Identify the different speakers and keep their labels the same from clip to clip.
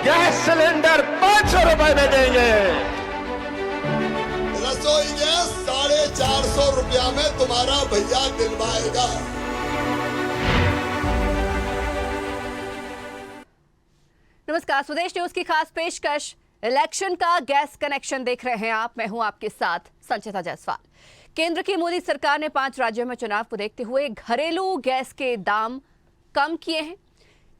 Speaker 1: Gas cylinder 500 रुपए में देंगे।
Speaker 2: रसोई गैस 450 रुपया में तुम्हारा भैया दिलवाएगा।
Speaker 3: नमस्कार, स्वदेश न्यूज की खास पेशकश इलेक्शन का गैस कनेक्शन देख रहे हैं आप। मैं हूं आपके साथ संचिता जायसवाल। केंद्र की मोदी सरकार ने 5 राज्यों में चुनाव को देखते हुए घरेलू गैस के दाम कम किए हैं।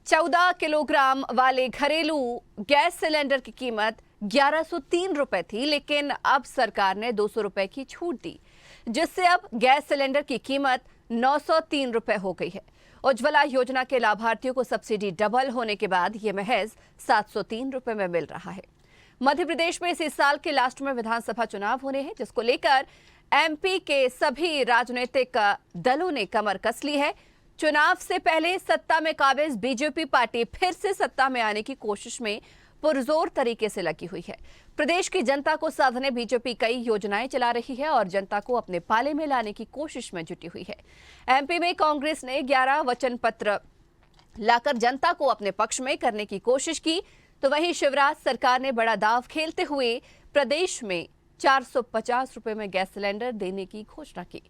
Speaker 3: 14 किलोग्राम वाले घरेलू गैस सिलेंडर की कीमत 1103 रुपए थी, लेकिन अब सरकार ने 200 रुपए की छूट दी, जिससे अब गैस सिलेंडर की कीमत 903 रुपए हो गई है। उज्ज्वला योजना के लाभार्थियों को सब्सिडी डबल होने के बाद ये महज 703 रुपए में मिल रहा है। मध्य प्रदेश में इसी साल के लास्ट में विधानसभा चुनाव होने हैं, जिसको लेकर एमपी के सभी राजनीतिक दलों ने कमर कस ली है। चुनाव से पहले सत्ता में काबिज बीजेपी पार्टी फिर से सत्ता में आने की कोशिश में पुरजोर तरीके से लगी हुई है। प्रदेश की जनता को साधने बीजेपी कई योजनाएं चला रही है और जनता को अपने पाले में लाने की कोशिश में जुटी हुई है। एमपी में कांग्रेस ने 11 वचन पत्र लाकर जनता को अपने पक्ष में करने की कोशिश की, तो वहीं शिवराज सरकार ने बड़ा दांव खेलते हुए प्रदेश में 450 रुपए में गैस सिलेंडर देने की घोषणा की।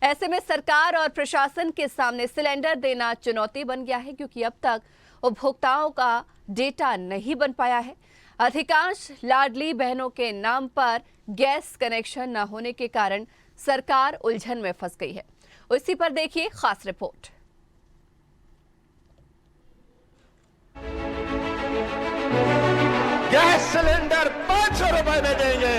Speaker 3: ऐसे में सरकार और प्रशासन के सामने सिलेंडर देना चुनौती बन गया है, क्योंकि अब तक उपभोक्ताओं का डेटा नहीं बन पाया है। अधिकांश लाडली बहनों के नाम पर गैस कनेक्शन न होने के कारण सरकार उलझन में फंस गई है। इसी पर देखिए खास रिपोर्ट।
Speaker 1: गैस सिलेंडर 500 रुपए में देंगे।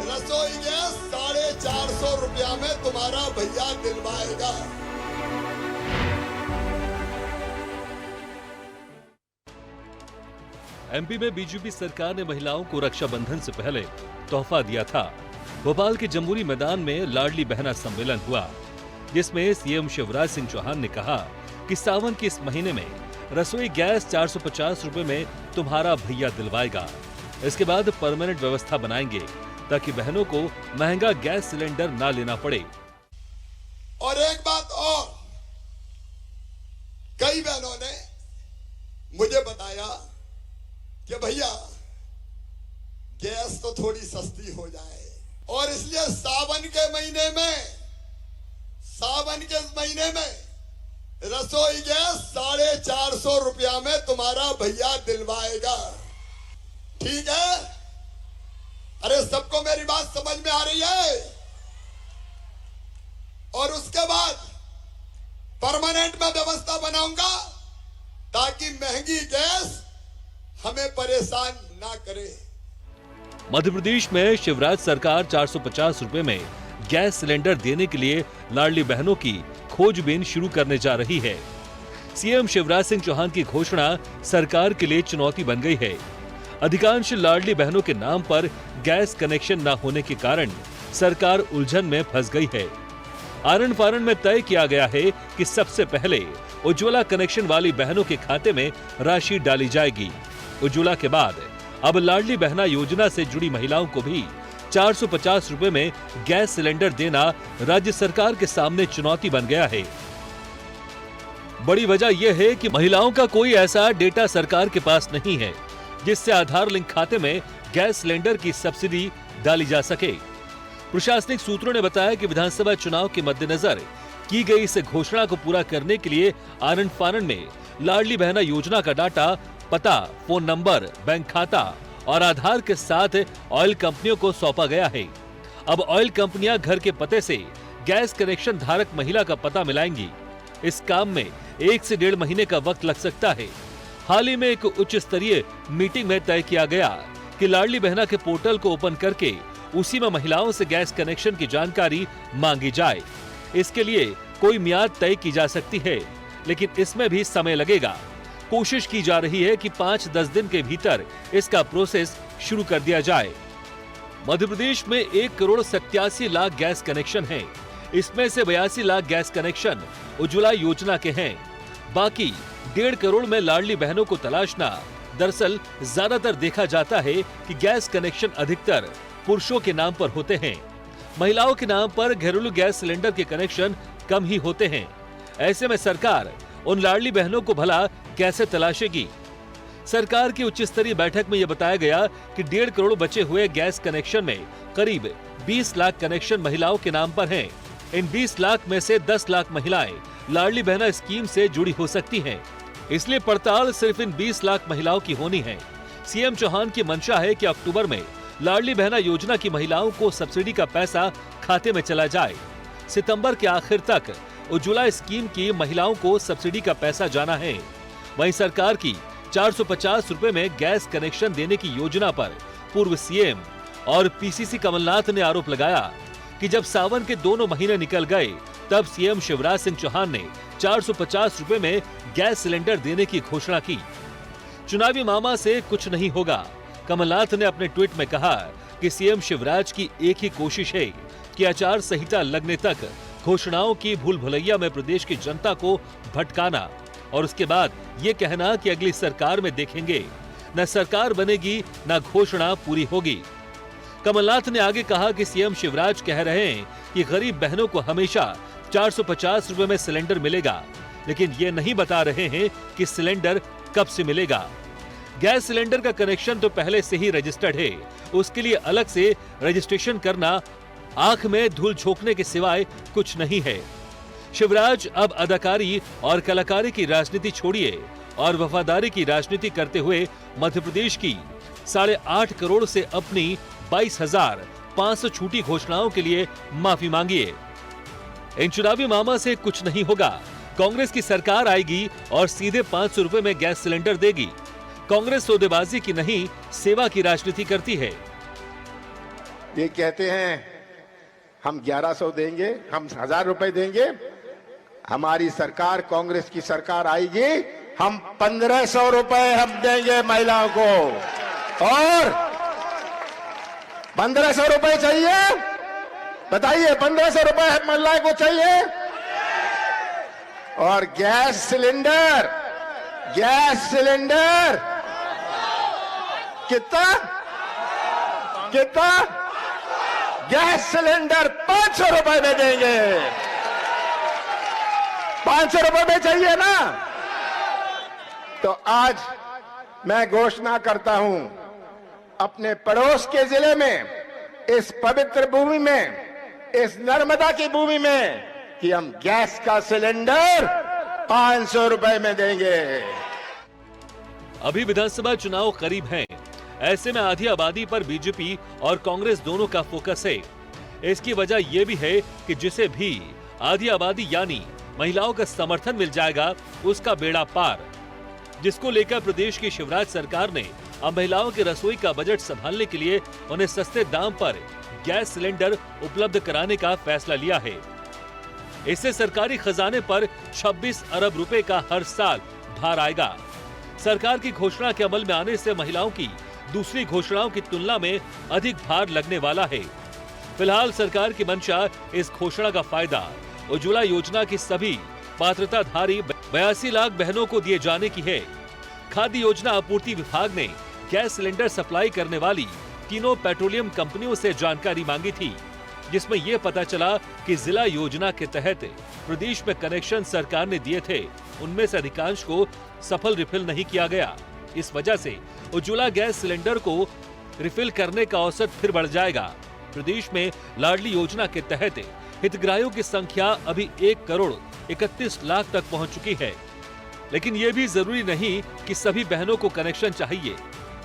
Speaker 2: रसोई गैस 450 रुपया में तुम्हारा भैया दिलवाएगा।
Speaker 4: एमपी में बीजेपी सरकार ने महिलाओं को रक्षाबंधन से पहले तोहफा दिया था। भोपाल के जम्बूरी मैदान में लाडली बहना सम्मेलन हुआ, जिसमें सीएम शिवराज सिंह चौहान ने कहा कि सावन के इस महीने में रसोई गैस 450 रुपए में तुम्हारा भैया दिलवाएगा। इसके बाद परमानेंट व्यवस्था बनाएंगे ताकि बहनों को महंगा गैस सिलेंडर ना लेना पड़े।
Speaker 2: और एक बात और, कई बहनों ने मुझे बताया कि भैया गैस तो थोड़ी सस्ती हो जाए, और इसलिए सावन के महीने में रसोई गैस 450 रुपया में तुम्हारा भैया दिलवाएगा। ठीक है? अरे सबको मेरी बात समझ में आ रही है? और उसके बाद परमानेंट में व्यवस्था बनाऊंगा ताकि महंगी गैस हमें परेशान ना करे।
Speaker 4: मध्य प्रदेश में शिवराज सरकार 450 रुपए में गैस सिलेंडर देने के लिए लाडली बहनों की खोजबीन शुरू करने जा रही है। सीएम शिवराज सिंह चौहान की घोषणा सरकार के लिए चुनौती बन गई है। अधिकांश लाडली बहनों के नाम पर गैस कनेक्शन न होने के कारण सरकार उलझन में फंस गई है। आरन फारन में तय किया गया है कि सबसे पहले उज्ज्वला कनेक्शन वाली बहनों के खाते में राशि डाली जाएगी। उज्ज्वला के बाद अब लाडली बहना योजना से जुड़ी महिलाओं को भी 450 रुपए में गैस सिलेंडर देना राज्य सरकार के सामने चुनौती बन गया है। बड़ी वजह यह है कि महिलाओं का कोई ऐसा डेटा सरकार के पास नहीं है जिससे आधार लिंक खाते में गैस सिलेंडर की सब्सिडी डाली जा सके। प्रशासनिक सूत्रों ने बताया कि विधानसभा चुनाव के मद्देनजर की गई इस घोषणा को पूरा करने के लिए आनंद फानन में लाडली बहना योजना का डाटा, पता, फोन नंबर, बैंक खाता और आधार के साथ ऑयल कंपनियों को सौंपा गया है। अब ऑयल कंपनियां घर के पते से गैस कनेक्शन धारक महिला का पता मिलाएंगी। इस काम में 1 से 1.5 महीने का वक्त लग सकता है। हाल ही में एक उच्च स्तरीय मीटिंग में तय किया गया कि लाडली बहना के पोर्टल को ओपन करके उसी में महिलाओं से गैस कनेक्शन की जानकारी मांगी जाए। इसके लिए कोई मियाद तय की जा सकती है, लेकिन इसमें भी समय लगेगा। कोशिश की जा रही है कि 5-10 दिन के भीतर इसका प्रोसेस शुरू कर दिया जाए। मध्य प्रदेश में 1,87,00,000 गैस कनेक्शन हैं। इसमें से 82 लाख गैस कनेक्शन उज्ज्वला योजना के हैं। बाकी 1.5 करोड़ में लाडली बहनों को तलाशना। दरअसल ज्यादातर देखा जाता है कि गैस कनेक्शन अधिकतर पुरुषों के नाम पर होते हैं। महिलाओं के नाम पर घरेलू गैस सिलेंडर के कनेक्शन कम ही होते हैं। ऐसे में सरकार उन लाडली बहनों को भला कैसे तलाशेगी? सरकार की उच्च स्तरीय बैठक में यह बताया गया कि 1.5 करोड़ बचे हुए गैस कनेक्शन में करीब 20 लाख कनेक्शन महिलाओं के नाम पर हैं। इन 20 लाख में से 10 लाख महिलाएं लाडली बहना स्कीम से जुड़ी हो सकती हैं। इसलिए पड़ताल सिर्फ इन 20 लाख महिलाओं की होनी है। सीएम चौहान की मंशा है कि अक्टूबर में लाडली बहना योजना की महिलाओं को सब्सिडी का पैसा खाते में चला जाए। सितंबर के आखिर तक उज्ज्वला स्कीम की महिलाओं को सब्सिडी का पैसा जाना है। वहीं सरकार की 450 रुपए में गैस कनेक्शन देने की योजना पर पूर्व सीएम और पीसीसी कमलनाथ ने आरोप लगाया कि जब सावन के दोनों महीने निकल गए तब सीएम शिवराज सिंह चौहान ने 450 रुपए में गैस सिलेंडर देने की घोषणा की। चुनावी मामा से कुछ नहीं होगा। कमलनाथ ने अपने ट्वीट में कहा कि सीएम शिवराज की एक ही कोशिश है कि आचार संहिता लगने तक घोषणाओं की भूल भुलैया में प्रदेश की जनता को भटकाना और उसके बाद ये कहना कि अगली सरकार में देखेंगे, न सरकार बनेगी न घोषणा पूरी होगी। कमलनाथ ने आगे कहा कि सीएम शिवराज कह रहे हैं कि गरीब बहनों को हमेशा 450 रुपए में सिलेंडर मिलेगा, लेकिन ये नहीं बता रहे हैं कि सिलेंडर कब से मिलेगा। गैस सिलेंडर का कनेक्शन तो पहले से ही रजिस्टर्ड है, उसके लिए अलग से रजिस्ट्रेशन करना आंख में धूल झोंकने के सिवाय कुछ नहीं है। शिवराज अब अदाकारी और कलाकारी की राजनीति छोड़िए और वफादारी की राजनीति करते हुए मध्य प्रदेश की 8.5 करोड़ से अपनी 22,500 छूटी घोषणाओं के लिए माफी मांगिए। इन चुनावी मामा से कुछ नहीं होगा। कांग्रेस की सरकार आएगी और सीधे 500 रुपए में गैस सिलेंडर देगी। कांग्रेस सौदेबाजी की नहीं, सेवा की राजनीति करती है।
Speaker 5: ये कहते हैं हम 1100 देंगे, हम 1000 रुपए देंगे। हमारी सरकार, कांग्रेस की सरकार आएगी, हम 1500 रुपए हम देंगे महिलाओं को। और 1500 रुपए चाहिए? बताइए, 1500 रुपए महिलाओं को चाहिए? और गैस सिलेंडर कितना गैस सिलेंडर 500 रुपए में देंगे। 500 रुपए में चाहिए ना? तो आज मैं घोषणा करता हूं अपने पड़ोस के जिले में, इस पवित्र भूमि में, इस नर्मदा की भूमि में, कि हम गैस का सिलेंडर 500 रुपए में देंगे।
Speaker 4: अभी विधानसभा चुनाव करीब हैं। ऐसे में आधी आबादी पर बीजेपी और कांग्रेस दोनों का फोकस है। इसकी वजह यह भी है कि जिसे भी आधी आबादी यानी महिलाओं का समर्थन मिल जाएगा, उसका बेड़ा पार। जिसको लेकर प्रदेश की शिवराज सरकार ने अब महिलाओं की रसोई का बजट संभालने के लिए उन्हें सस्ते दाम पर गैस सिलेंडर उपलब्ध कराने का फैसला लिया है। इससे सरकारी खजाने पर 26 अरब रुपए का हर साल भार आएगा। सरकार की घोषणा के अमल में आने से महिलाओं की दूसरी घोषणाओं की तुलना में अधिक भार लगने वाला है। फिलहाल सरकार की मंशा इस घोषणा का फायदा उज्ज्वला योजना की सभी पात्रताधारी 82 लाख बहनों को दिए जाने की है। खाद्य योजना आपूर्ति विभाग ने गैस सिलेंडर सप्लाई करने वाली तीनों पेट्रोलियम कंपनियों से जानकारी मांगी थी, जिसमें यह पता चला कि जिला योजना के तहत प्रदेश में कनेक्शन सरकार ने दिए थे, उनमें से अधिकांश को सफल रिफिल नहीं किया गया। इस वजह से उज्ज्वला गैस सिलेंडर को रिफिल करने का औसत फिर बढ़ जाएगा। प्रदेश में लाडली योजना के तहत हितग्राहियों की संख्या अभी 1 करोड़ 31 लाख तक पहुंच चुकी है। लेकिन ये भी जरूरी नहीं कि सभी बहनों को कनेक्शन चाहिए।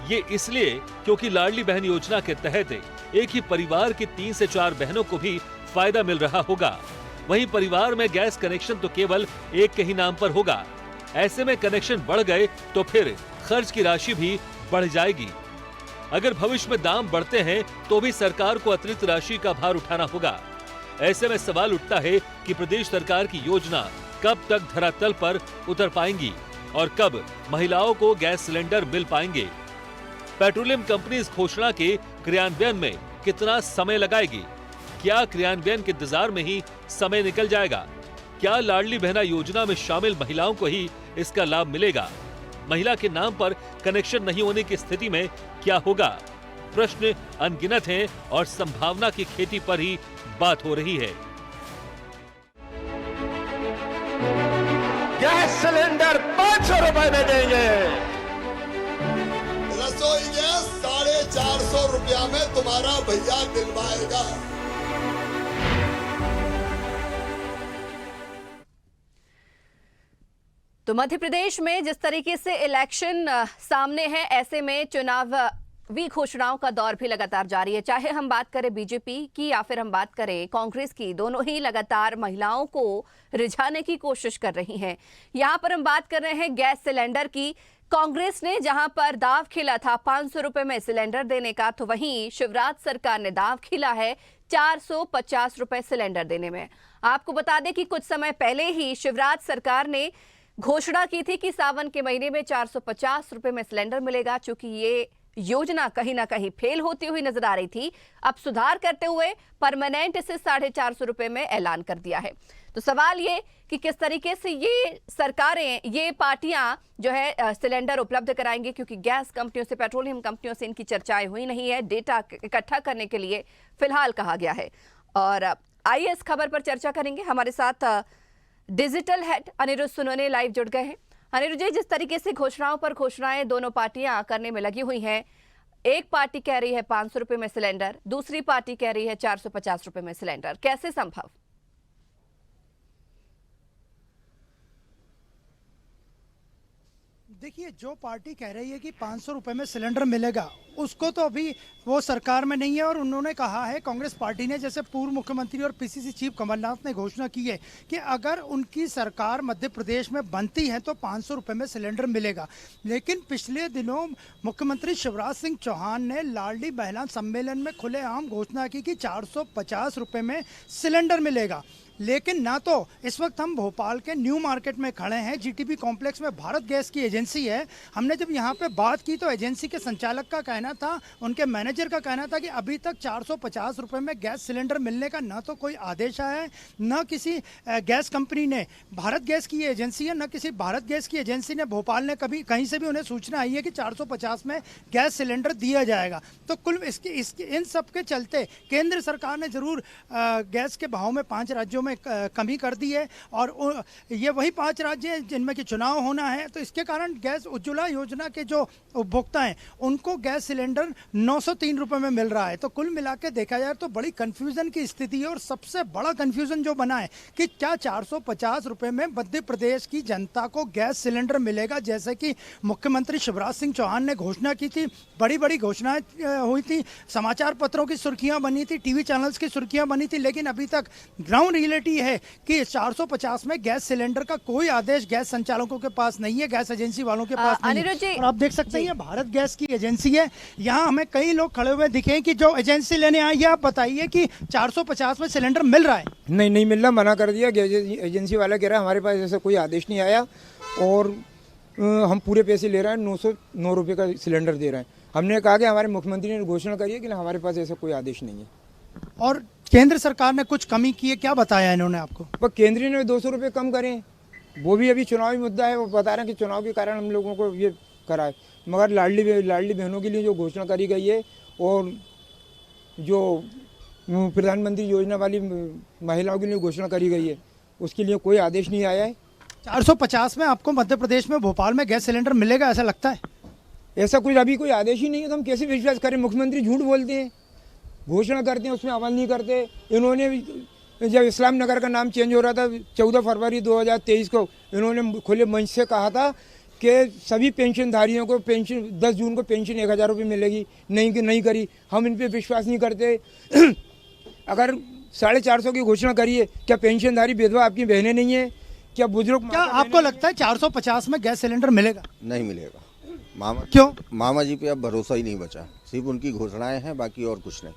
Speaker 4: ये इसलिए क्योंकि लाडली बहन योजना के तहत एक ही परिवार की 3 से 4 बहनों को भी फायदा मिल रहा होगा। वहीं परिवार में गैस कनेक्शन तो केवल एक के ही नाम पर होगा। ऐसे में कनेक्शन बढ़ गए तो फिर खर्च की राशि भी बढ़ जाएगी। अगर भविष्य में दाम बढ़ते हैं तो भी सरकार को अतिरिक्त राशि का भार उठाना होगा। ऐसे में सवाल उठता है कि प्रदेश सरकार की योजना कब तक धरातल पर उतर पाएंगी और कब महिलाओं को गैस सिलेंडर मिल पाएंगे। पेट्रोलियम कंपनी इस घोषणा के क्रियान्वयन में कितना समय लगाएगी? क्या क्रियान्वयन के इंतजार में ही समय निकल जाएगा? क्या लाडली बहना योजना में शामिल महिलाओं को ही इसका लाभ मिलेगा? महिला के नाम पर कनेक्शन नहीं होने की स्थिति में क्या होगा? प्रश्न अनगिनत हैं और संभावना की खेती पर ही बात हो रही है।
Speaker 1: गैस सिलेंडर 500 रुपए में देंगे।
Speaker 2: रसोई गैस 450 रुपया में तुम्हारा भैया दिलवाएगा।
Speaker 3: तो मध्य प्रदेश में जिस तरीके से इलेक्शन सामने है, ऐसे में चुनावी घोषणाओं का दौर भी लगातार जारी है। चाहे हम बात करें बीजेपी की या फिर हम बात करें कांग्रेस की, दोनों ही लगातार महिलाओं को रिझाने की कोशिश कर रही हैं। यहां पर हम बात कर रहे हैं गैस सिलेंडर की। कांग्रेस ने जहां पर दाव खेला था 500 रुपए में सिलेंडर देने का, तो वहीं शिवराज सरकार ने दाव खेला है 450 रुपए सिलेंडर देने में। आपको बता दें कि कुछ समय पहले ही शिवराज सरकार ने घोषणा की थी कि सावन के महीने में 450 रुपए में सिलेंडर मिलेगा। चूंकि ये योजना कहीं ना कहीं फेल होती हुई नजर आ रही थी, अब सुधार करते हुए परमानेंट इसे 450 रुपए में ऐलान कर दिया है। तो सवाल ये कि किस तरीके से ये सरकारें, ये पार्टियां जो है सिलेंडर उपलब्ध कराएंगे, क्योंकि गैस कंपनियों से, पेट्रोलियम कंपनियों से इनकी चर्चाएं हुई नहीं है। डेटा इकट्ठा करने के लिए फिलहाल कहा गया है। और आइए इस खबर पर चर्चा करेंगे। हमारे साथ digital head Aniruddh Sonone live जुड़ गए हैं। अनिरुद्ध जी, जिस तरीके से घोषणाओं पर घोषणाएं दोनों पार्टियां करने में लगी हुई हैं, एक पार्टी कह रही है 500 रुपए में सिलेंडर, दूसरी पार्टी कह रही है 450 रुपए में सिलेंडर, कैसे संभव?
Speaker 6: देखिए, जो पार्टी कह रही है कि 500 रुपए में सिलेंडर मिलेगा, उसको तो अभी वो सरकार में नहीं है। और उन्होंने कहा है, कांग्रेस पार्टी ने, जैसे पूर्व मुख्यमंत्री और पीसीसी चीफ कमलनाथ ने घोषणा की है कि अगर उनकी सरकार मध्य प्रदेश में बनती है तो 500 रुपए में सिलेंडर मिलेगा। लेकिन पिछले दिनों मुख्यमंत्री शिवराज सिंह चौहान ने लाडली बहना सम्मेलन में खुलेआम घोषणा की कि 450 रुपए में सिलेंडर मिलेगा। लेकिन ना तो इस वक्त हम भोपाल के न्यू मार्केट में खड़े हैं, जीटीबी कॉम्प्लेक्स में भारत गैस की एजेंसी है। हमने जब यहाँ पे बात की तो एजेंसी के संचालक का कहना था, उनके मैनेजर का कहना था कि अभी तक 450 रुपए में गैस सिलेंडर मिलने का ना तो कोई आदेश आया है, न किसी गैस कंपनी ने, भारत गैस की एजेंसी है, न किसी भारत गैस की एजेंसी ने, भोपाल ने कभी कहीं से भी उन्हें सूचना आई है कि 450 में गैस सिलेंडर दिया जाएगा। तो कुल इसके इन सब के चलते केंद्र सरकार ने जरूर गैस के भाव में 5 राज्यों में कमी कर दी है। और ये वही 5 राज्य हैं जिनमें कि चुनाव होना है। तो इसके कारण गैस उज्ज्वला योजना के जो उपभोक्ता हैं उनको गैस सिलेंडर 903 रुपए में मिल रहा है। तो कुल मिला के देखा जाए तो बड़ी कंफ्यूजन की स्थिति है। और सबसे बड़ा कंफ्यूजन जो बना है कि क्या 450 रुपए में मध्य प्रदेश की जनता को गैस सिलेंडर मिलेगा, जैसे कि मुख्यमंत्री शिवराज सिंह चौहान ने घोषणा की थी। बड़ी बड़ी घोषणाएं हुई थी, समाचार पत्रों की सुर्खियां बनी थी, टीवी चैनल्स की सुर्खियां बनी थी। लेकिन अभी तक ग्राउंड रियलिटी है कि 450 में गैस सिलेंडर का कोई आदेश गैस संचालकों के पास नहीं है, गैस एजेंसी वालों के पास नहीं है। और आप देख सकते हैं ये भारत गैस की एजेंसी है। यहाँ हमें कई लोग खड़े हुए दिखे कि जो एजेंसी लेने आई है, आप बताइए कि 450 में सिलेंडर मिल रहा है?
Speaker 7: नहीं मिल रहा, मना कर दिया। एजेंसी वाला कह रहा है हमारे पास ऐसा कोई आदेश नहीं आया और हम पूरे पैसे ले रहे हैं, 909 रुपये का सिलेंडर दे रहे हैं। हमने कहा कि हमारे मुख्यमंत्री ने घोषणा करी है कि हमारे पास ऐसा कोई आदेश नहीं है।
Speaker 6: और केंद्र सरकार ने कुछ कमी की है, क्या बताया इन्होंने आपको?
Speaker 7: पर केंद्र ने 200 रुपये कम करे, वो भी अभी चुनावी मुद्दा है। वो बता रहे हैं कि चुनाव के कारण हम लोगों को ये करा है। मगर लाडली बहनों के लिए जो घोषणा करी गई है और जो प्रधानमंत्री योजना वाली महिलाओं के लिए घोषणा करी गई है, उसके लिए कोई आदेश नहीं आया है।
Speaker 6: 450 में आपको मध्य प्रदेश में, भोपाल में गैस सिलेंडर मिलेगा ऐसा लगता है?
Speaker 7: ऐसा कुछ अभी कोई आदेश ही नहीं है, तो हम कैसे विश्वास करें? मुख्यमंत्री झूठ बोलते हैं, घोषणा करते हैं, उसमें अमल नहीं करते। इन्होंने जब इस्लाम नगर का नाम चेंज हो रहा था 14 फरवरी 2023 को, इन्होंने खुले मंच से कहा था कि सभी पेंशनधारियों को पेंशन 10 जून को पेंशन 1000 रुपये मिलेगी। नहीं करी। हम इन पे विश्वास नहीं करते। अगर 450 की घोषणा करिए, क्या पेंशनधारी विधवा आपकी बहनें नहीं है? क्या बुजुर्ग?
Speaker 6: क्या आपको लगता है 450 में गैस सिलेंडर मिलेगा?
Speaker 8: नहीं मिलेगा।
Speaker 6: क्यों?
Speaker 8: मामा जी पे अब भरोसा ही नहीं बचा, सिर्फ उनकी घोषणाएं हैं, बाकी और कुछ नहीं।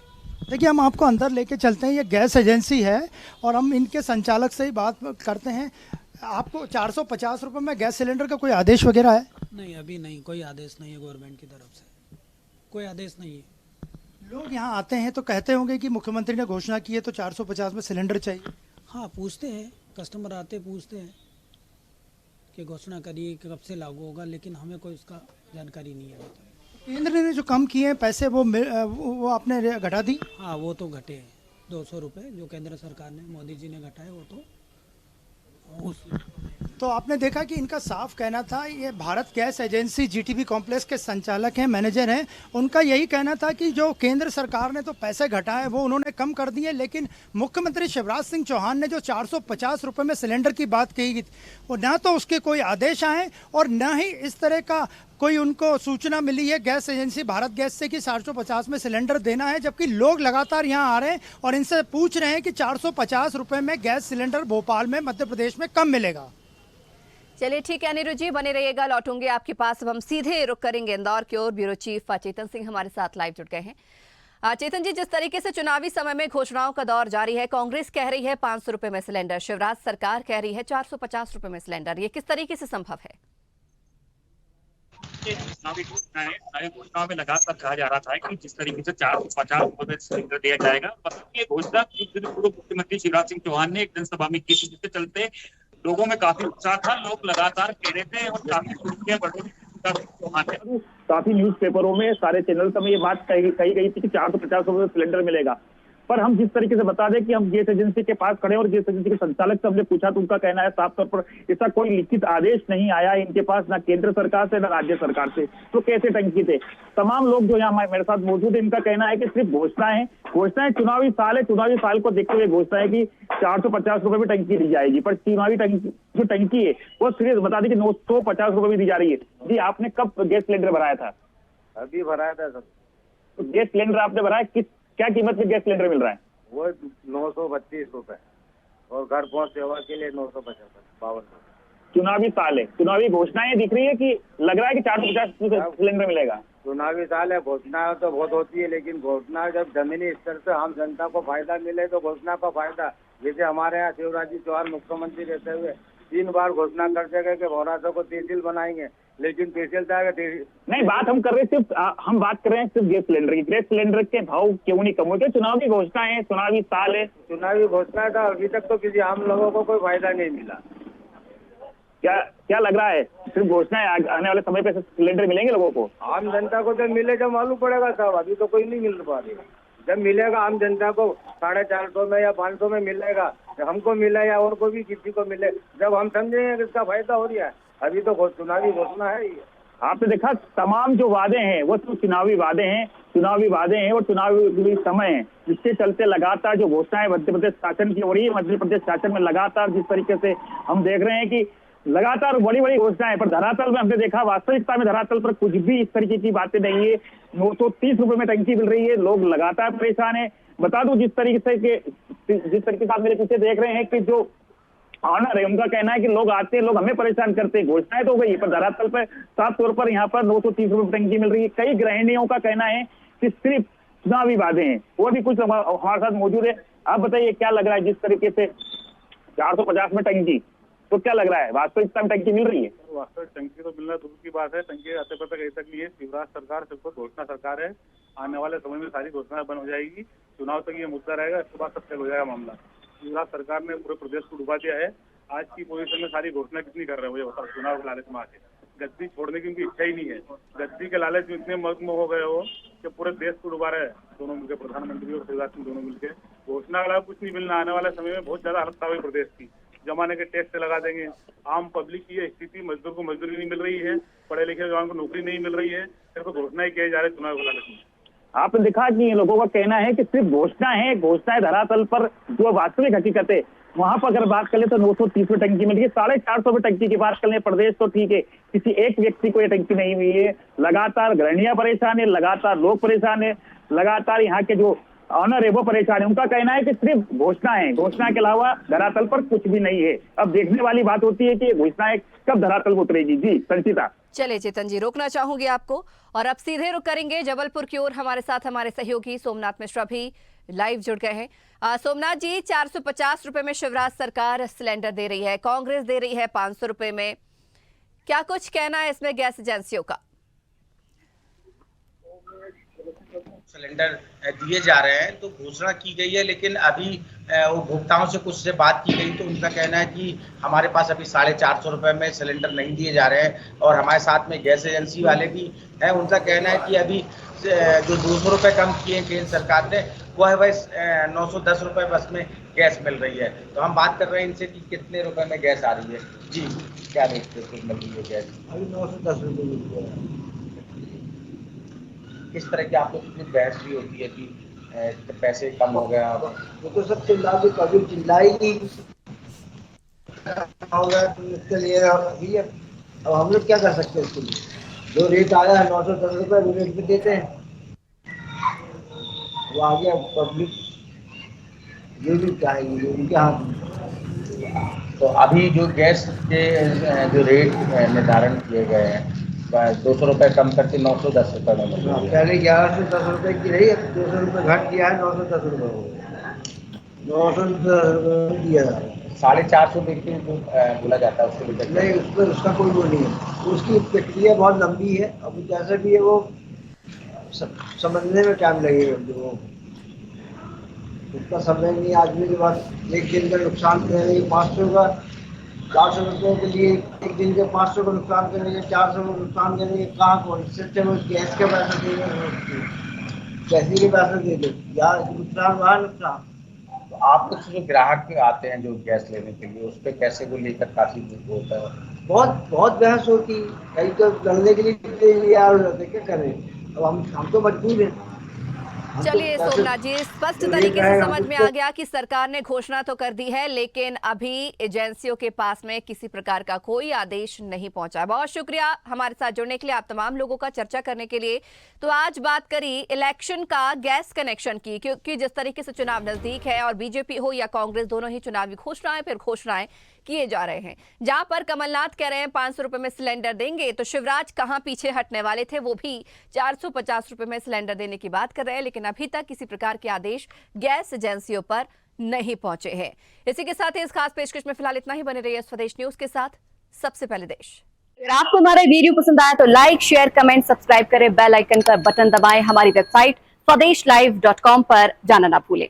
Speaker 6: देखिए, हम आपको अंदर लेके चलते हैं। ये गैस एजेंसी है और हम इनके संचालक से ही बात करते हैं। आपको 450 रुपए में गैस सिलेंडर का कोई आदेश वगैरह है?
Speaker 9: नहीं, अभी नहीं, कोई आदेश नहीं है गवर्नमेंट की तरफ से, कोई आदेश नहीं है।
Speaker 6: लोग यहाँ आते हैं तो कहते होंगे कि मुख्यमंत्री ने घोषणा की है तो 450 में सिलेंडर चाहिए।
Speaker 9: हाँ, पूछते हैं, कस्टमर आते पूछते हैं कि घोषणा करिए कि कब से लागू होगा, लेकिन हमें कोई उसका जानकारी नहीं है।
Speaker 6: केंद्र ने जो कम किए हैं पैसे, वो आपने घटा दी?
Speaker 9: हाँ, वो तो घटे हैं। 200 रुपये जो केंद्र सरकार ने, मोदी जी ने घटाए, वो तो
Speaker 6: तो आपने देखा कि इनका साफ कहना था, ये Bharat gas agency GTB complex के संचालक हैं, मैनेजर हैं, उनका यही कहना था कि जो केंद्र सरकार ने तो पैसे घटाए वो उन्होंने कम कर दिए, लेकिन मुख्यमंत्री शिवराज सिंह चौहान ने जो 450 रुपये में सिलेंडर की बात कही वो ना तो उसके कोई आदेश आए और न ही इस तरह का कोई उनको सूचना मिली है गैस एजेंसी भारत गैस से कि 450 में सिलेंडर देना है, जबकि लोग लगातार यहाँ आ रहे हैं और इनसे पूछ रहे हैं कि 450 रुपये में गैस सिलेंडर भोपाल में मध्य प्रदेश में कम मिलेगा।
Speaker 3: चलिए ठीक है अनिरुद्ध जी, बने रहिएगा, लौटूंगे आपके पास। अब हम सीधे रुक करेंगे इंदौर की ओर। ब्यूरो चीफ चेतन सिंह हमारे साथ लाइव जुड़ गए हैं। चेतन जी, जिस तरीके से चुनावी समय में घोषणाओं का दौर जारी है, कांग्रेस कह रही है 500 रुपए में सिलेंडर, शिवराज सरकार कह रही है 450 रुपए में सिलेंडर, ये किस तरीके से संभव है?
Speaker 10: चुनावी घोषणाओं में लगातार कहा जा रहा था कि जिस तरीके से 450 रुपए में सिलेंडर दिया जाएगा, ये घोषणा कुछ दिन पूर्व मुख्यमंत्री शिवराज सिंह चौहान ने एक जनसभा में की, जिसके चलते लोगों में काफी उत्साह था, लोग लगातार कह रहे थे और काफी सुर्खियां बढ़ रही थी। काफी न्यूज़पेपरों में, सारे चैनल में ये बात कही गई थी कि 450 रुपए में सिलेंडर मिलेगा। पर हम जिस तरीके से बता दें कि हम गैस एजेंसी के पास खड़े और गैस एजेंसी के संचालक से हमने पूछा तो उनका कहना है साफ तौर पर ऐसा कोई लिखित आदेश नहीं आया इनके पास, ना केंद्र सरकार से ना राज्य सरकार से, तो कैसे टंकी थे। तमाम लोग जो यहाँ मेरे साथ मौजूद है, इनका कहना है कि सिर्फ घोषणाएं चुनावी साल है, चुनावी साल को देखते हुए घोषणा है कि 450 रुपए में टंकी दी जाएगी, पर चुनावी जो टंकी है वो सिर्फ बता दें कि 950 रुपए में दी जा रही है। जी, आपने कब गैस सिलेंडर भराया था?
Speaker 11: अभी भराया था सर।
Speaker 10: तो गैस सिलेंडर आपने भराया, क्या कीमत में गैस सिलेंडर मिल रहा है?
Speaker 11: वो 932 रुपए और घर पहुंच सेवा के लिए 952।
Speaker 10: चुनावी साल है, चुनावी घोषणाएं दिख रही है कि लग रहा है कि 450 सिलेंडर मिलेगा?
Speaker 11: चुनावी साल है, घोषणा तो बहुत होती है, लेकिन घोषणा जब जमीनी स्तर से आम जनता को फायदा मिले तो घोषणा का फायदा। जैसे हमारे यहाँ शिवराज जी चौहान मुख्यमंत्री रहते हुए 3 बार घोषणा करते गए कि भौरासा को तहसील बनाएंगे, लेकिन तहसीलदार
Speaker 10: नहीं, बात हम कर रहे हम बात कर रहे हैं सिर्फ गैस सिलेंडर की। गैस सिलेंडर के भाव क्यों नहीं कम हुए? चुनावी घोषणा है, चुनावी साल है।
Speaker 11: चुनावी घोषणा था, अभी तक तो किसी आम लोगों को कोई फायदा नहीं मिला।
Speaker 10: क्या लग रहा है, सिर्फ घोषणाएं, आने वाले समय पे सिलेंडर मिलेंगे लोगों को?
Speaker 11: आम जनता को जब मिले जब मालूम पड़ेगा साहब, अभी तो कोई नहीं मिल पा रही। जब मिलेगा आम जनता को 450 में या 500 में मिलेगा, हमको मिले या और को भी किसी को मिले, जब हम समझेंगे कि इसका फायदा हो रहा है। अभी तो चुनावी घोषणा है।
Speaker 10: आपने देखा तमाम जो वादे हैं वो तो चुनावी वादे हैं और चुनावी समय है, जिसके चलते लगातार जो घोषणाएं मध्य प्रदेश शासन की हो रही है। मध्य प्रदेश शासन में लगातार जिस तरीके से हम देख रहे हैं कि लगातार बड़ी बड़ी घोषणाएं, पर धरातल में हमने देखा, वास्तविकता में धरातल पर कुछ भी इस तरीके की बातें नहीं है। 930 रुपए में टंकी मिल रही है, लोग लगातार परेशान है। बता दूं जिस तरीके से आप मेरे पीछे देख रहे हैं कि जो ऑनर है उनका कहना है कि लोग आते हैं, लोग हमें परेशान करते हैं। घोषणाएं तो हो गई पर धरातल पर साफ तौर पर यहाँ पर 930 रुपए टंकी मिल रही है। कई गृहिणियों का कहना है कि सिर्फ चुनावी वादे हैं। वो भी कुछ हमारे साथ मौजूद है। आप बताइए क्या लग रहा है, जिस तरीके से 450 में टंकी, तो क्या लग रहा है वास्तविकता में टंकी मिल रही है?
Speaker 12: वास्तविक टंकी तो मिलना दूर की बात है, टंकी आते पर तक नहीं है। शिवराज सरकार सिर्फ घोषणा सरकार है, आने वाले समय में सारी घोषणाएं बंद हो जाएगी, चुनाव तक ये मुद्दा रहेगा, इसके बाद सब तक हो जाएगा मामला। शिवराज सरकार ने पूरे प्रदेश को डुबा दिया है। आज की पोजीशन में सारी घोषणा कितनी कर रहे हैं मुझे बताओ? चुनाव के लालच में आके गद्दी छोड़ने की उनकी इच्छा ही नहीं है। गद्दी के लालच में इतने मग्न हो गए हो कि पूरे देश को डुबा रहे हैं दोनों मिलकर, प्रधानमंत्री और शिवराज सिंह दोनों मिलकर। घोषणा के अलावा कुछ नहीं मिलना। आने वाले समय में बहुत ज्यादा हालत खराब है प्रदेश की। जमाने के टैक्स लगा देंगे, आम पब्लिक की स्थिति, मजदूर को मजदूरी नहीं मिल रही है, पढ़े लिखे जवान को नौकरी नहीं मिल रही है, सिर्फ घोषणा ही किए जा रहे चुनाव के लालच में।
Speaker 10: आपने देखा कि लोगों का कहना है कि सिर्फ घोषणा है, घोषणाएं धरातल पर जो वास्तविक हकीकत है वहां पर अगर बात करें तो 930 में टंकी मिल रही है। 450 में टंकी की बात करें प्रदेश तो ठीक है, किसी एक व्यक्ति को ये टंकी नहीं हुई है। लगातार गृहिणियां परेशान है, लगातार लोग परेशान है, लगातार यहाँ के जो ऑनर है वो परेशान है। उनका कहना है कि सिर्फ घोषणा है, घोषणा के अलावा धरातल पर कुछ भी नहीं है। अब देखने वाली बात होती है कि घोषणाएं कब धरातल पर उतरेगी। जी संचिता।
Speaker 3: चले चेतन जी, रोकना चाहूंगी आपको और अब सीधे रुक करेंगे जबलपुर की ओर। हमारे साथ हमारे सहयोगी सोमनाथ मिश्रा भी लाइव जुड़ गए हैं। सोमनाथ जी, 450 रुपए में शिवराज सरकार सिलेंडर दे रही है, कांग्रेस दे रही है 500 रुपए में, क्या कुछ कहना है इसमें गैस एजेंसियों का?
Speaker 13: सिलेंडर दिए जा रहे हैं, तो घोषणा की गई है, लेकिन अभी उपभोक्ताओं से कुछ से बात की गई तो उनका कहना है कि हमारे पास अभी 450 रुपये में सिलेंडर नहीं दिए जा रहे हैं। और हमारे साथ में गैस एजेंसी वाले भी हैं, उनका कहना है कि अभी जो 200 रुपये कम किए केंद्र सरकार ने, वो है भाई 910 रुपये बस में गैस मिल रही है। तो हम बात कर रहे हैं इनसे कि कितने रुपए में गैस आ रही है। जी, क्या रेट पे मिल रही है गैस?
Speaker 11: अभी 910 रुपये मिल रही है।
Speaker 13: किस तरह की आपको कितनी बहस भी होती है कि पैसे कम हो गया?
Speaker 11: वो तो सब चिल्ला के कभी चिल्लाएगी होगा, तो इसके लिए अभी अब हम लोग क्या कर सकते हैं? इसके लिए जो रेट आया है 910 रुपये वो रेट पे देते हैं, वो आ गया पब्लिक ये भी चाहेगी, ये भी क्या हाथ।
Speaker 13: तो अभी जो गैस के जो रेट निर्धारण किए गए हैं 200 रुपये कम करके 910 रुपये में मिल रही है।
Speaker 11: पहले 1110 रुपये की रही है, 200 रुपये घट किया है, 910 रुपये हो गया। 910 रुपये दिया जा रहा है।
Speaker 13: 450 बिक्री बोला जाता है उसके लिए
Speaker 11: नहीं, उस पर उसका कोई वो नहीं है, उसकी प्रक्रिया बहुत लंबी है। अब जैसे भी है वो समझने में टाइम लगेगा, जो उसका समय नहीं। आदमी के पास एक दिन का नुकसान करेंगे 500 का, 400 रुपये के लिए एक दिन के 500 का नुकसान करेंगे, 400 का नुकसान करेंगे, कहाँ को इससे वो गैस के पैसे देंगे, कैसी के पैसे दे दो यार, नुकसान वहाँ नुकसान।
Speaker 13: तो आप कुछ जो ग्राहक आते हैं जो गैस लेने के लिए, उस पर पैसे को लेकर काफी होता है,
Speaker 11: बहुत बहस होती। कहीं तो लड़ने के लिए यार क्या करें, अब हम तो मजबूर हैं।
Speaker 3: चलिए सोमनाथ जी, स्पष्ट तरीके से समझ में आ गया कि सरकार ने घोषणा तो कर दी है, लेकिन अभी एजेंसियों के पास में किसी प्रकार का कोई आदेश नहीं पहुंचा है। बहुत शुक्रिया हमारे साथ जुड़ने के लिए, आप तमाम लोगों का चर्चा करने के लिए। तो आज बात करी इलेक्शन का गैस कनेक्शन की, क्योंकि जिस तरीके से चुनाव नजदीक है और बीजेपी हो या कांग्रेस, दोनों ही चुनावी घोषणाएं फिर घोषणाएं किए जा रहे हैं। जहां पर कमलनाथ कह रहे हैं 500 रुपए में सिलेंडर देंगे, तो शिवराज कहां पीछे हटने वाले थे, वो भी 450 रुपए में सिलेंडर देने की बात कर रहे हैं। लेकिन अभी तक किसी प्रकार के आदेश गैस एजेंसियों पर नहीं पहुंचे हैं। इसी के साथ ही इस खास पेशकश में फिलहाल इतना ही। बने रहिए स्वदेश न्यूज के साथ, सबसे पहले देश। अगर आपको हमारा वीडियो पसंद आया तो लाइक, शेयर, कमेंट, सब्सक्राइब करें, बेल आइकन का बटन दबाएं। हमारी वेबसाइट swadesh live.com पर जाना ना भूलें।